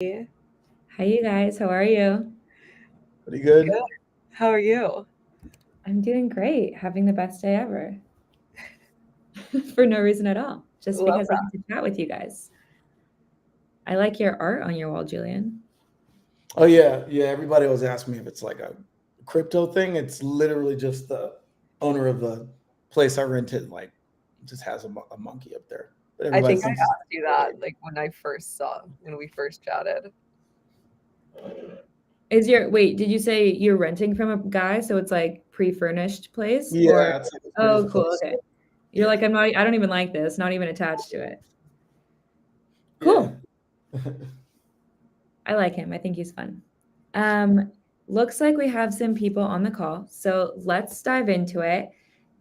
Hi, you guys. How are you? Pretty Good. good. How are you? I'm doing great. Having the best day ever for no reason at all, just Love because I get to chat with you guys. I like your art on your wall, Julian. Oh yeah. Everybody always asks me if it's like a crypto thing. It's literally just the owner of the place I rented, like, just has a monkey up there. But I everybody think I thinks it's asked you that like when we first chatted. Did you say you're renting from a guy, so it's like pre-furnished place or yeah, it's like a oh, furnished cool, place. okay. You're Yeah, like, I don't even like this, not even attached to it. yeah. Cool. I like him. I think he's fun. Um, Looks like we have some people on the call, so let's dive into it.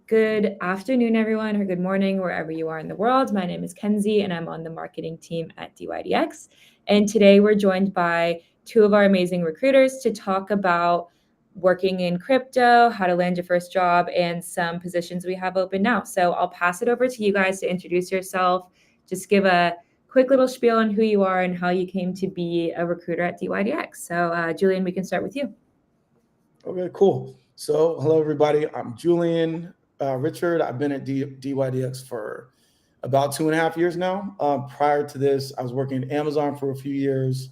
Good afternoon, everyone, or good morning, wherever you are in the world. My name is Kenzie, and I'm on the marketing team at DYDX. And today we're joined by two of our amazing recruiters to talk about working in crypto, how to land your first job, and some positions we have open now. So I'll pass it over to you guys to introduce yourself. Just give a quick little spiel on who you are and how you came to be a recruiter at DYDX. So, Julian, we can start with you. Okay, cool. So, hello everybody. I'm Julian Richard. I've been at DYDX for about 2.5 years now. Prior to this, I was working at Amazon for a few years,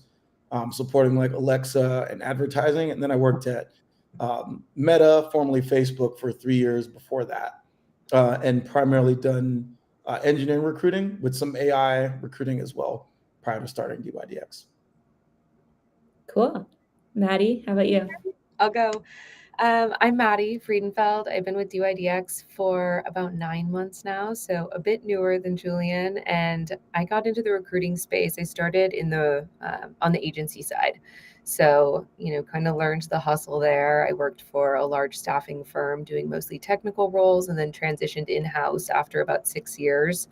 supporting like Alexa and advertising, and then I worked at Meta, formerly Facebook, for 3 years before that, and primarily done engineering recruiting with some AI recruiting as well prior to starting DYDX. Cool. Maddie, how about you? I'll go. I'm Maddie Friedenfeld. I've been with DYDX for about 9 months now, so a bit newer than Julian. And I got into the recruiting space. I started in the on the agency side, so kind of learned the hustle there. I worked for a large staffing firm doing mostly technical roles, and then transitioned in house after about 6 years,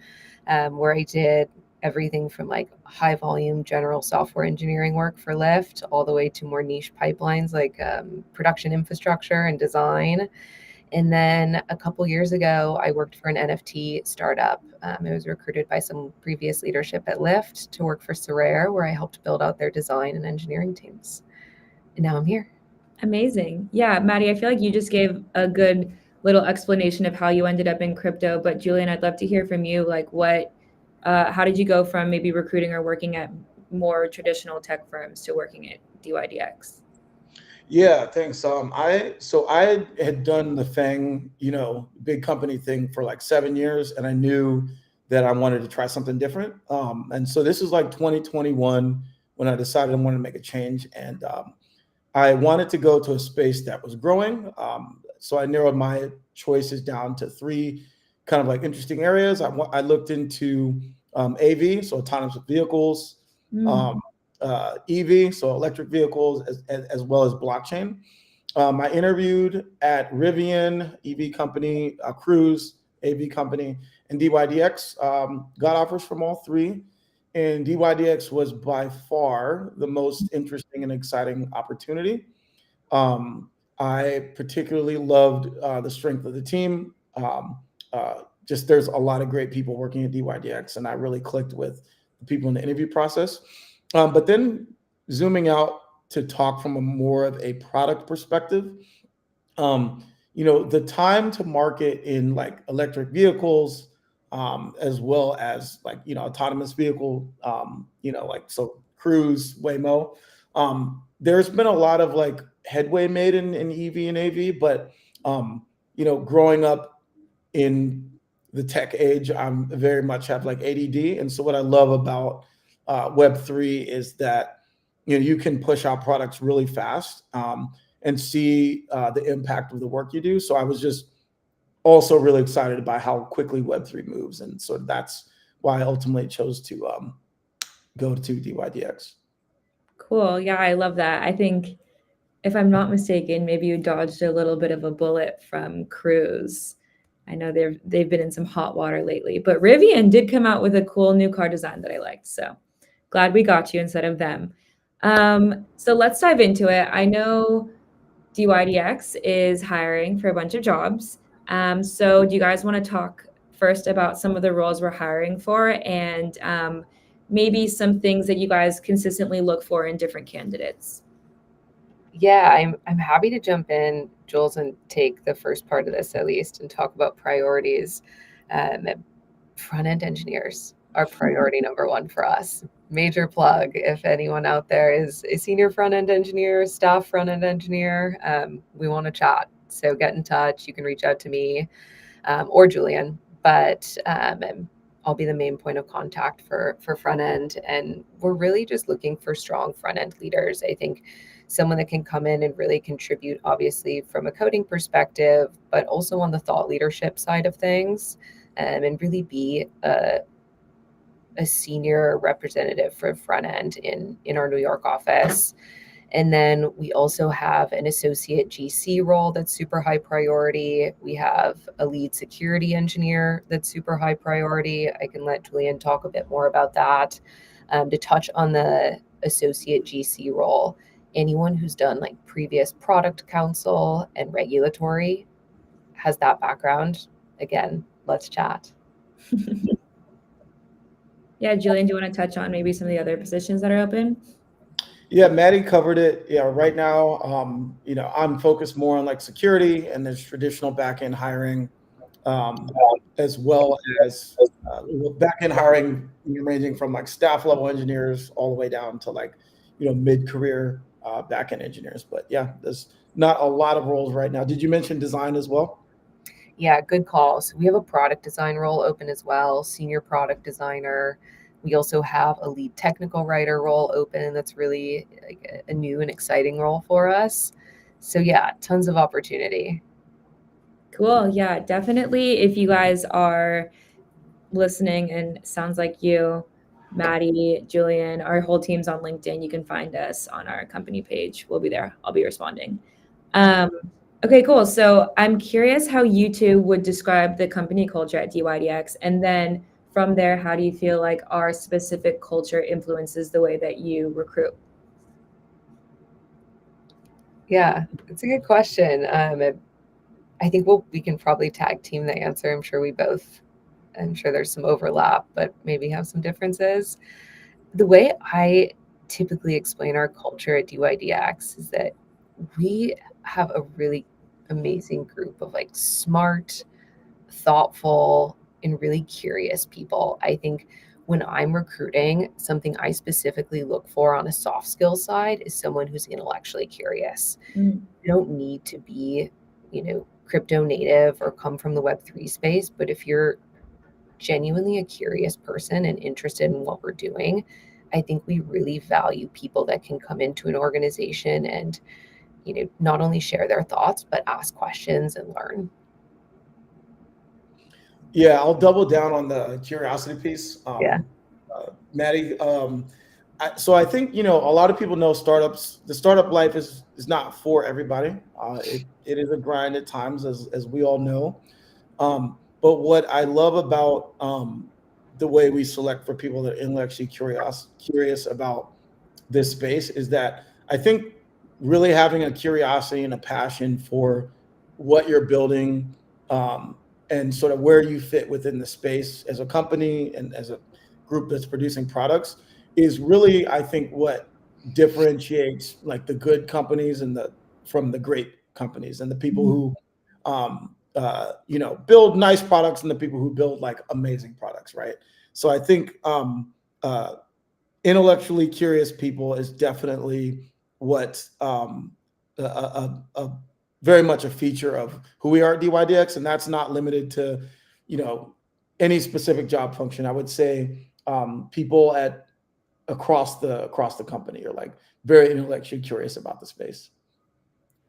where I did everything from like high volume general software engineering work for Lyft all the way to more niche pipelines like production infrastructure and design. And then a couple years ago, I worked for an NFT startup. I was recruited by some previous leadership at Lyft to work for Sorare, where I helped build out their design and engineering teams. And now I'm here. Amazing. Yeah, Maddie, I feel like you just gave a good little explanation of how you ended up in crypto. But Julian, I'd love to hear from you. Like, how did you go from maybe recruiting or working at more traditional tech firms to working at DYDX? Yeah, thanks. I had done the thing, big company thing for like 7 years, and I knew that I wanted to try something different. And so this is like 2021 when I decided I wanted to make a change, and I wanted to go to a space that was growing. So I narrowed my choices down to three kind of like interesting areas. I looked into AV, so autonomous vehicles, Mm. um, EV, so electric vehicles, as well as blockchain. I interviewed at Rivian, EV company, Cruise, AV company, and DYDX. Got offers from all three, and DYDX was by far the most interesting and exciting opportunity. Um, I particularly loved the strength of the team. Just there's a lot of great people working at DYDX, and I really clicked with the people in the interview process. But then zooming out to talk from a more of a product perspective, the time to market in like electric vehicles, as well as like autonomous vehicle, like so Cruise, Waymo. There's been a lot of like headway made in EV and AV, but growing up in the tech age, I'm very much have like ADD, and so what I love about Web3 is that you can push out products really fast, and see the impact of the work you do. So I was just also really excited about how quickly Web3 moves, and so that's why I ultimately chose to go to DYDX. Cool. Yeah, I love that. I think if I'm not mistaken, maybe you dodged a little bit of a bullet from Cruise. I know they've been in some hot water lately, but Rivian did come out with a cool new car design that I liked. So glad we got you instead of them. So let's dive into it. I know DYDX is hiring for a bunch of jobs. So do you guys want to talk first about some of the roles we're hiring for and maybe some things that you guys consistently look for in different candidates. Yeah, I'm happy to jump in, Jules, and take the first part of this at least and talk about priorities. Um, Front-end engineers are priority number one for us. Major plug if anyone out there is a senior front-end engineer, staff front-end engineer, we want to chat. So get in touch. You can reach out to me or Julian, but I'll be the main point of contact for front end. And we're really just looking for strong front end leaders. I think someone that can come in and really contribute, obviously, from a coding perspective, but also on the thought leadership side of things, and really be a senior representative for front end in our New York office. And then we also have an associate GC role that's super high priority. We have a lead security engineer that's super high priority. I can let Julian talk a bit more about that. To touch on the associate GC role, anyone who's done like previous product counsel and regulatory has that background. Again, let's chat. Yeah, Julian, do you want to touch on maybe some of the other positions that are open? Yeah, Maddie covered it. Yeah, right now, I'm focused more on like security and there's traditional back-end hiring, as well as back-end hiring ranging from like staff level engineers all the way down to like, mid-career back-end engineers. But yeah, there's not a lot of roles right now. Did you mention design as well? Yeah, good call. So we have a product design role open as well, senior product designer. We also have a lead technical writer role open. That's really like a new and exciting role for us. So yeah, tons of opportunity. Cool. Yeah, definitely. If you guys are listening and sounds like you, Maddie, Julian, our whole team's on LinkedIn. You can find us on our company page. We'll be there. I'll be responding. Okay, cool. So I'm curious how you two would describe the company culture at DYDX. And then from there, how do you feel like our specific culture influences the way that you recruit? Yeah, it's a good question. I think we can probably tag team the answer. I'm sure there's some overlap, but maybe have some differences. The way I typically explain our culture at DYDX is that we have a really amazing group of like smart, thoughtful, and really curious people. I think when I'm recruiting, something I specifically look for on a soft skills side is someone who's intellectually curious. You don't need to be, crypto native or come from the Web3 space, but if you're genuinely a curious person and interested in what we're doing, I think we really value people that can come into an organization and, not only share their thoughts, but ask questions and learn. Yeah, I'll double down on the curiosity piece. Yeah. Maddie, so I think, a lot of people know startups, the startup life is not for everybody. It is a grind at times, as we all know. But what I love about the way we select for people that are intellectually curious about this space is that I think really having a curiosity and a passion for what you're building, and sort of where you fit within the space as a company and as a group that's producing products is really, I think, what differentiates like the good companies and from the great companies and the people who build nice products and the people who build like amazing products, right? So I think intellectually curious people is definitely what a very much a feature of who we are at DYDX, and that's not limited to any specific job function. I would say people across the company are like very intellectually curious about the space.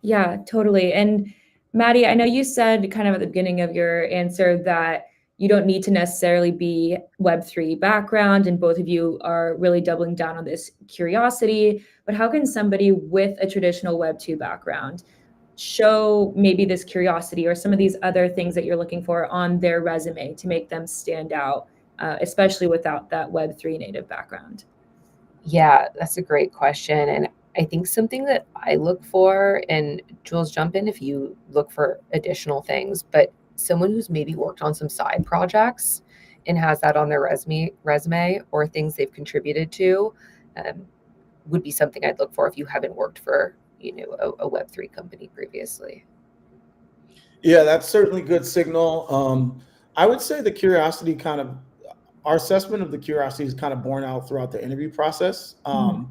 Yeah, totally. And Maddie, I know you said kind of at the beginning of your answer that you don't need to necessarily be Web3 background, and both of you are really doubling down on this curiosity. But how can somebody with a traditional Web2 background show maybe this curiosity or some of these other things that you're looking for on their resume to make them stand out, especially without that Web3 native background? Yeah, that's a great question. And I think something that I look for, and Jules, jump in if you look for additional things, but someone who's maybe worked on some side projects and has that on their resume or things they've contributed to, would be something I'd look for if you haven't worked for, a Web3 company previously. Yeah, that's certainly good signal. I would say the curiosity our assessment of the curiosity is kind of borne out throughout the interview process. I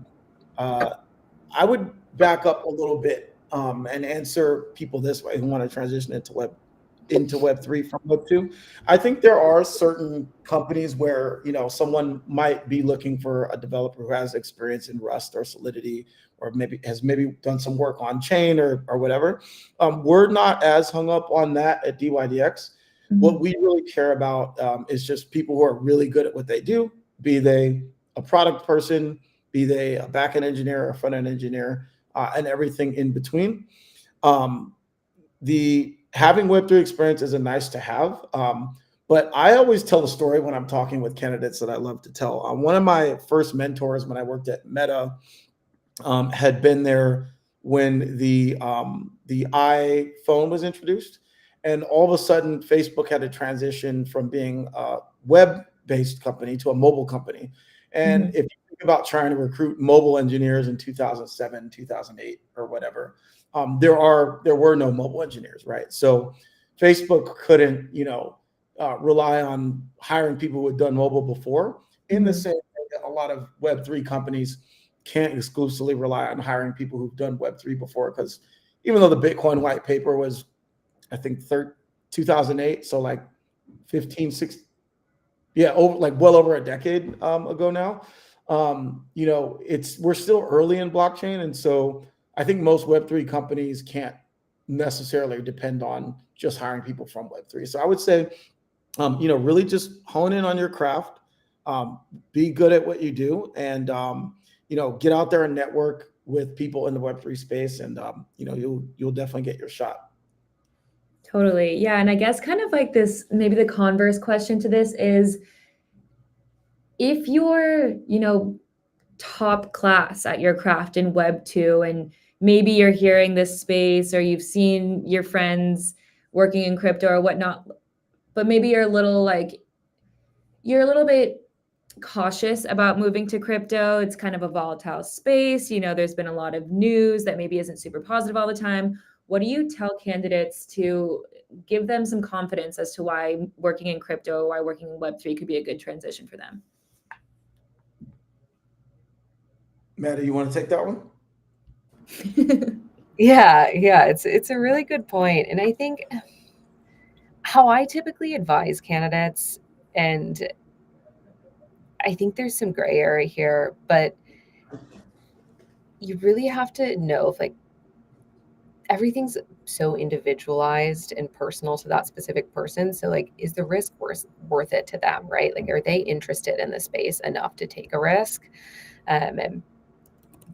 would back up a little bit and answer people this way who want to transition into Web3 from Web2. I think there are certain companies where, someone might be looking for a developer who has experience in Rust or Solidity, or has done some work on chain or whatever. We're not as hung up on that at DYDX. What we really care about is just people who are really good at what they do, be they a product person, be they a backend engineer or a front-end engineer, and everything in between. The having Web3 experience is a nice to have, but I always tell the story when I'm talking with candidates that I love to tell. One of my first mentors when I worked at Meta had been there when the iPhone was introduced, and all of a sudden Facebook had to transition from being a web-based company to a mobile company. And if you think about trying to recruit mobile engineers in 2007, 2008, or whatever, there were no mobile engineers, right? So Facebook couldn't, rely on hiring people who had done mobile before. In the same way that a lot of Web3 companies can't exclusively rely on hiring people who've done Web3 before, because even though the Bitcoin white paper was, I think, 2008, so like 15, 16, well over a decade ago now. We're still early in blockchain, and so I think most Web3 companies can't necessarily depend on just hiring people from Web3. So I would say, really just hone in on your craft, be good at what you do, and get out there and network with people in the Web3 space, and you'll definitely get your shot. Totally. Yeah. And I guess kind of like this, maybe the converse question to this is, if you're, top class at your craft in Web2, and maybe you're hearing this space or you've seen your friends working in crypto or whatnot, but maybe you're a little bit cautious about moving to crypto. It's kind of a volatile space. There's been a lot of news that maybe isn't super positive all the time. What do you tell candidates to give them some confidence as to why working in crypto, why working in Web3 could be a good transition for them? Maddie, you want to take that one? Yeah, it's a really good point. And I think how I typically advise candidates, and I think there's some gray area here, but you really have to know if everything's so individualized and personal to that specific person. So is the risk worth it to them, right? Are they interested in the space enough to take a risk? And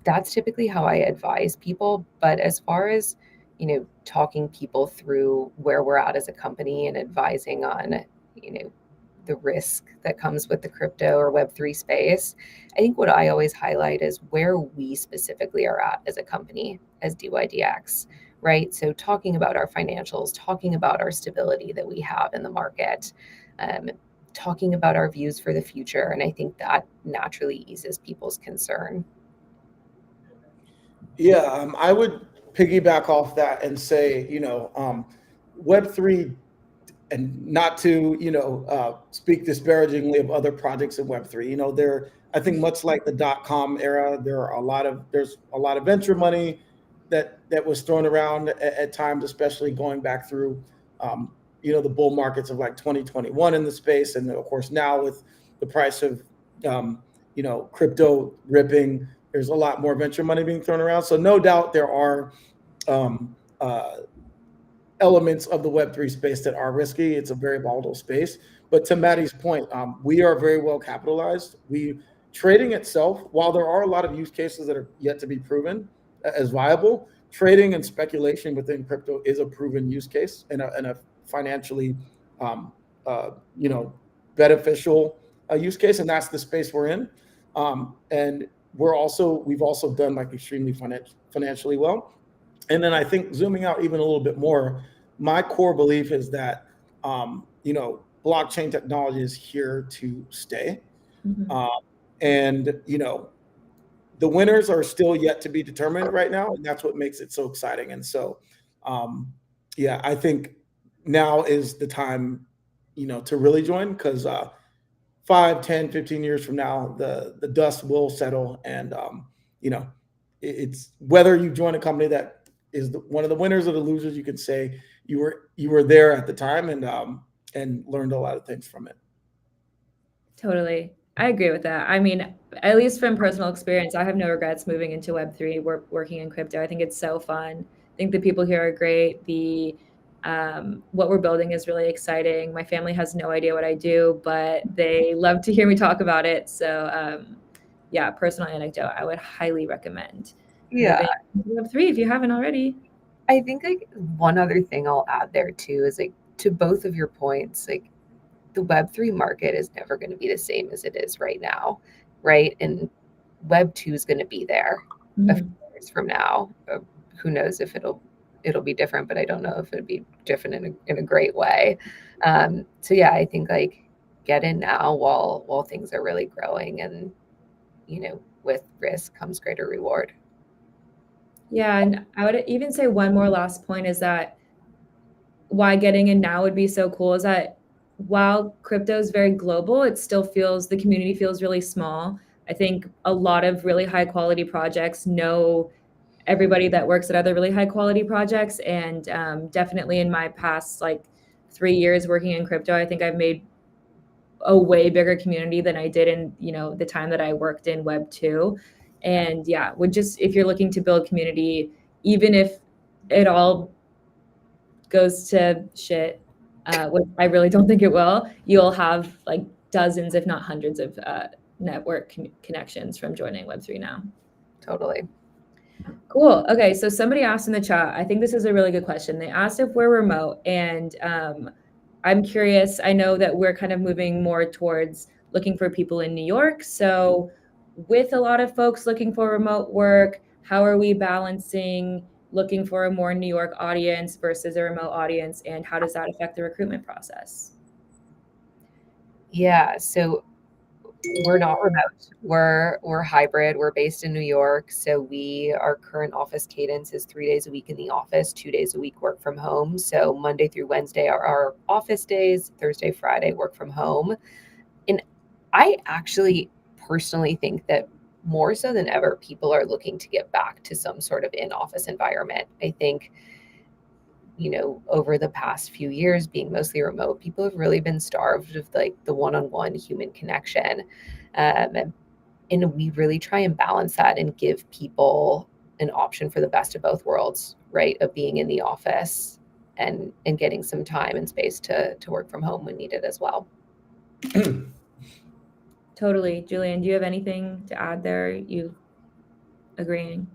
that's typically how I advise people. But as far as, talking people through where we're at as a company and advising on, the risk that comes with the crypto or Web3 space, I think what I always highlight is where we specifically are at as a company, as DYDX, right? So talking about our financials, talking about our stability that we have in the market, talking about our views for the future. And I think that naturally eases people's concern. Yeah, I would piggyback off that and say, Web3, and not to, speak disparagingly of other projects in Web3, I think much like the .com era, there's a lot of venture money that was thrown around at times, especially going back through, the bull markets of like 2021 in the space. And of course, now with the price of, crypto ripping, there's a lot more venture money being thrown around. So no doubt there are elements of the Web3 space that are risky. It's a very volatile space. But to Maddie's point, we are very well capitalized. Trading itself, while there are a lot of use cases that are yet to be proven as viable, trading and speculation within crypto is a proven use case and a financially, beneficial use case, and that's the space we're in. And we've also done extremely financially well. And then I think zooming out even a little bit more, my core belief is that, blockchain technology is here to stay. Mhm. And, the winners are still yet to be determined right now. And that's what makes it so exciting. And so, yeah, I think now is the time, to really join, because 5, 10, 15 years from now, the dust will settle. And, it's whether you join a company that is one of the winners or the losers, you could say you were there at the time, and learned a lot of things from it. Totally. I agree with that. I mean, at least from personal experience, I have no regrets moving into Web3, working in crypto. I think it's so fun. I think the people here are great. What we're building is really exciting. My family has no idea what I do, but they love to hear me talk about it. So, yeah, personal anecdote, I would highly recommend Yeah. moving into Web3 if you haven't already. I think like one other thing I'll add there too is like to both of your points, like the Web3 market is never going to be the same as it is right now, right? And Web2 is going to be there a few Mhm. years from now. Who knows if it'll be different, but I don't know if it'd be different in a great way. So yeah, I think like get in now while things are really growing, and with risk comes greater reward. Yeah, and I would even say one more last point is that why getting in now would be so cool is that while crypto is very global, it still feels the community feels really small. I think a lot of really high quality projects know everybody that works at other really high quality projects, and definitely in my past like 3 years working in crypto, I think I've made a way bigger community than I did in the time that I worked in Web 2. And yeah, would just if you're looking to build community, even if it all goes to shit, which I really don't think it will, you'll have like dozens, if not hundreds, of network connections from joining Web3 now. Totally. Cool. Okay, so somebody asked in the chat, I think this is a really good question. They asked if we're remote, and I'm curious. I know that we're kind of moving more towards looking for people in New York. So, with a lot of folks looking for remote work, how are we balancing looking for a more New York audience versus a remote audience, and how does that affect the recruitment process? Yeah. So we're not remote. We're hybrid. We're based in New York. So our current office cadence is 3 days a week in the office, 2 days a week work from home. So Monday through Wednesday are our office days, Thursday, Friday work from home. And I actually personally think that more so than ever, people are looking to get back to some sort of in-office environment. I think over the past few years being mostly remote, people have really been starved of like the one-on-one human connection. And we really try and balance that and give people an option for the best of both worlds, right? Of being in the office and getting some time and space to work from home when needed as well. Totally. Julian, do you have anything to add there? You agreeing?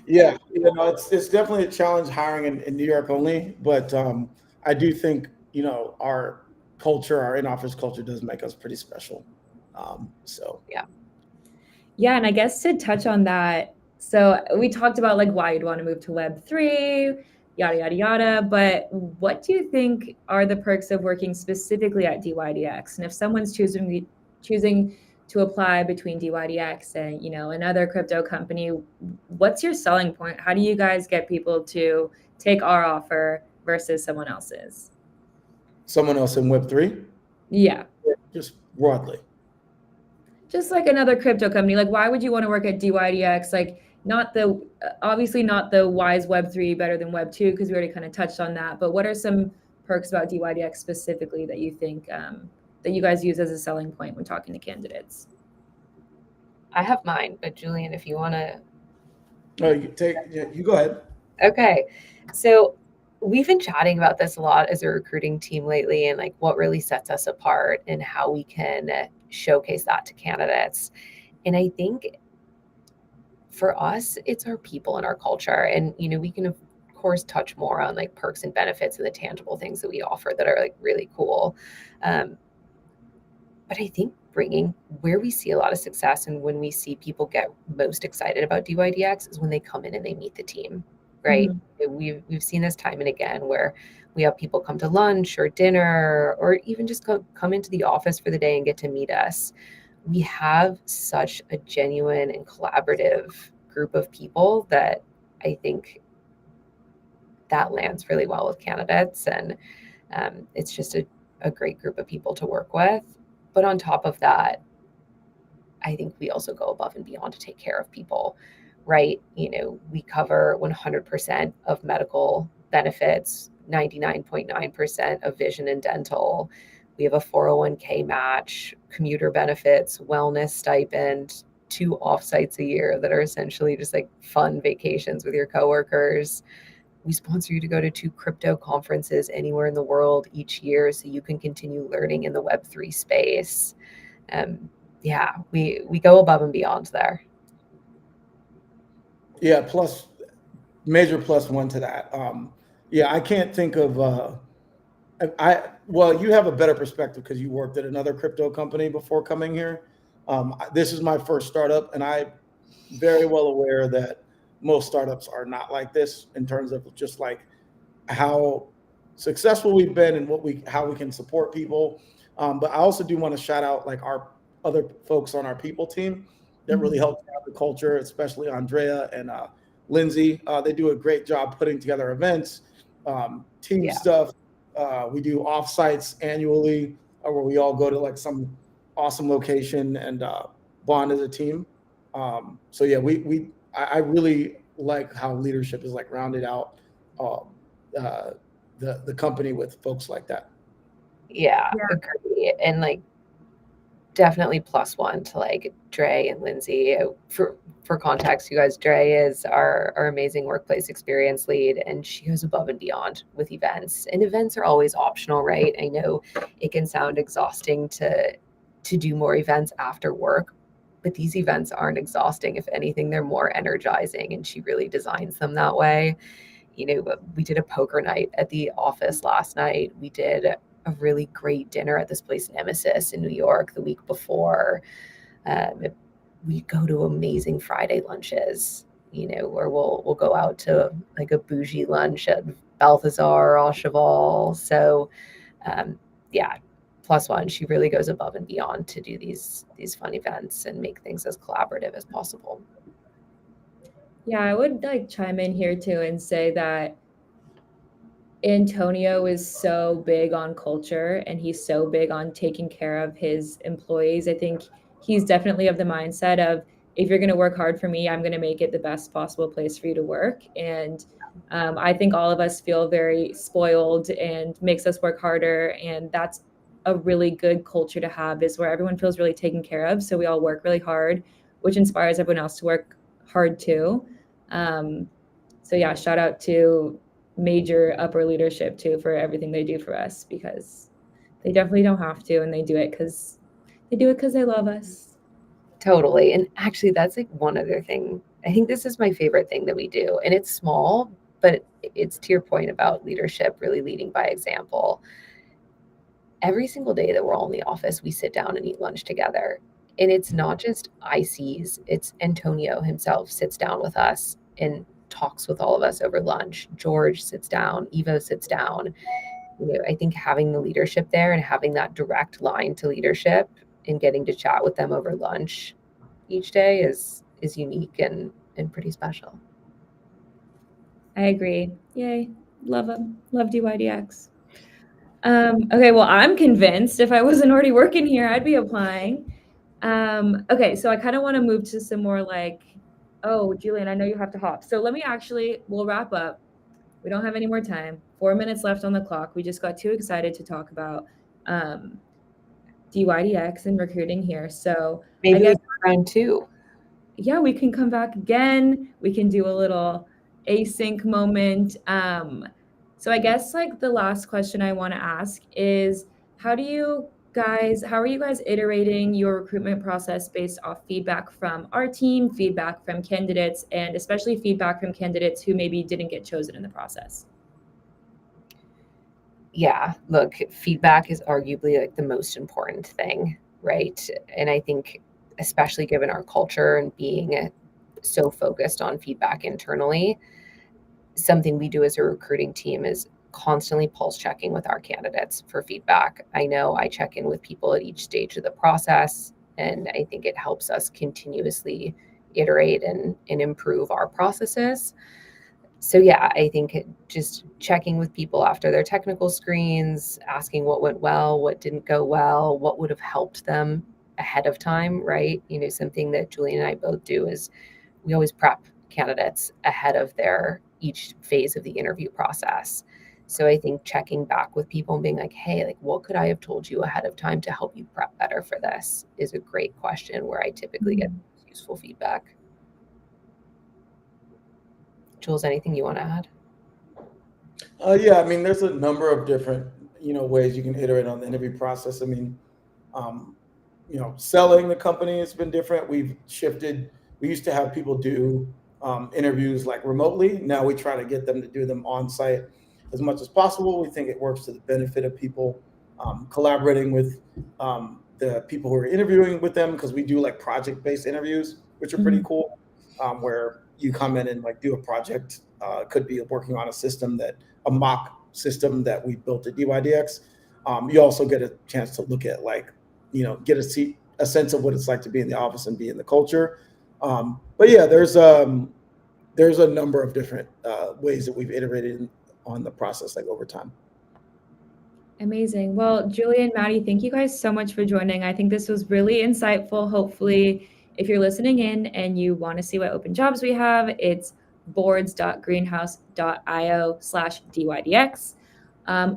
Yeah, it's definitely a challenge hiring in New York only, but I do think our culture, our in-office culture, does make us pretty special. So Yeah. Yeah, and I guess to touch on that, so we talked about like why you'd want to move to Web3, yada yada yada. But what do you think are the perks of working specifically at DYDX? And if someone's choosing to apply between DYDX and another crypto company, what's your selling point? How do you guys get people to take our offer versus someone else's? someone else in Web3, Yeah. just broadly. Just like another crypto company. Like, why would you want to work at DYDX? Like, not the obviously not the why is Web3 better than Web 2, because we already kind of touched on that. But what are some perks about DYDX specifically that you think that you guys use as a selling point when talking to candidates? I have mine, but Julian, if you want to. No, you go ahead. Okay. So we've been chatting about this a lot as a recruiting team lately, and like what really sets us apart and how we can showcase that to candidates. And I think for us, it's our people and our culture. And, we can, of course, touch more on like perks and benefits and the tangible things that we offer that are like really cool. But I think bringing where we see a lot of success and when we see people get most excited about DYDX is when they come in and they meet the team, right? We've seen this time and again where we have people come to lunch or dinner or even just come into the office for the day and get to meet us. We have such a genuine and collaborative group of people that I think that lands really well with candidates. And it's just a great group of people to work with. But on top of that, I think we also go above and beyond to take care of people, right? We cover 100% of medical benefits, 99.9% of vision and dental. We have a 401k match, commuter benefits, wellness stipend, 2 offsites a year that are essentially just like fun vacations with your coworkers. We sponsor you to go to 2 crypto conferences anywhere in the world each year so you can continue learning in the Web3 space. Yeah, we go above and beyond there. Yeah, major plus one to that. Yeah, I can't think of well, you have a better perspective because you worked at another crypto company before coming here. This is my first startup, and I'm very well aware that most startups are not like this in terms of just like how successful we've been and how we can support people. But I also do want to shout out like our other folks on our people team that really helped out the culture, especially Andrea and Lindsay. They do a great job putting together events, team stuff. We do offsites annually where we all go to like some awesome location and bond as a team. So yeah, I really like how leadership is like rounded out the company with folks like that. Yeah, agree. And like definitely plus one to like Dre and Lindsay. For context, you guys, Dre is our amazing workplace experience lead, and she goes above and beyond with events. And events are always optional, right? I know it can sound exhausting to do more events after work, but these events aren't exhausting. If anything, they're more energizing, and she really designs them that way. We did a poker night at the office last night. We did a really great dinner at this place, Nemesis in New York, the week before. We go to amazing Friday lunches, or we'll go out to like a bougie lunch at Balthazar or Cheval. So yeah, plus one, she really goes above and beyond to do these fun events and make things as collaborative as possible. Yeah, I would like chime in here too and say that Antonio is so big on culture and he's so big on taking care of his employees. I think he's definitely of the mindset of, if you're going to work hard for me, I'm going to make it the best possible place for you to work. And I think all of us feel very spoiled and makes us work harder. And that's a really good culture to have, is where everyone feels really taken care of. So we all work really hard, which inspires everyone else to work hard too. So yeah, shout out to major upper leadership too for everything they do for us, because they definitely don't have to, and they do it because they love us. Totally. And actually, that's like one other thing. I think this is my favorite thing that we do, and it's small, but it's to your point about leadership really leading by example. Every single day that we're all in the office, we sit down and eat lunch together. And it's not just ICs, it's Antonio himself sits down with us and talks with all of us over lunch. George sits down, Evo sits down. I think having the leadership there and having that direct line to leadership and getting to chat with them over lunch each day is unique and pretty special. I agree. Yay. Love them. Love DYDX. Okay, well, I'm convinced if I wasn't already working here, I'd be applying. Okay, so I kind of want to move to some more like, oh, Julian, I know you have to hop. So we'll wrap up. We don't have any more time. 4 minutes left on the clock. We just got too excited to talk about DYDX and recruiting here. So maybe I guess round 2. Yeah, we can come back again. We can do a little async moment. So I guess like the last question I want to ask is, how are you guys iterating your recruitment process based off feedback from our team, feedback from candidates, and especially feedback from candidates who maybe didn't get chosen in the process? Yeah, look, feedback is arguably like the most important thing, right? And I think especially given our culture and being so focused on feedback internally, something we do as a recruiting team is constantly pulse checking with our candidates for feedback. I know I check in with people at each stage of the process, and I think it helps us continuously iterate and improve our processes. So yeah, I think just checking with people after their technical screens, asking what went well, what didn't go well, what would have helped them ahead of time, right? Something that Julian and I both do is we always prep candidates ahead of their each phase of the interview process. So I think checking back with people and being like, hey, like, what could I have told you ahead of time to help you prep better for this is a great question where I typically get useful feedback. Jules, anything you want to add? Yeah, I mean, there's a number of different, ways you can iterate on the interview process. I mean, selling the company has been different. We've shifted. We used to have people do interviews like remotely. Now we try to get them to do them on site as much as possible. We think it works to the benefit of people collaborating with the people who are interviewing with them, because we do like project-based interviews, which are pretty cool, where you come in and like do a project. Could be working on a mock system that we built at DYDX. You also get a chance to look at get a sense of what it's like to be in the office and be in the culture. But yeah, there's a number of different ways that we've iterated on the process over time. Amazing. Well, Julian, Maddie, thank you guys so much for joining. I think this was really insightful. Hopefully, if you're listening in and you want to see what open jobs we have, it's boards.greenhouse.io/DYDX.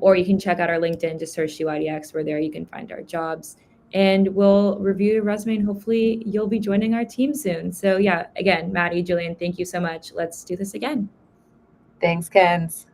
Or you can check out our LinkedIn, just search DYDX. We're there. You can find our jobs. And we'll review your resume, and hopefully you'll be joining our team soon. So yeah, again, Maddie, Julian, thank you so much. Let's do this again. Thanks, Kens.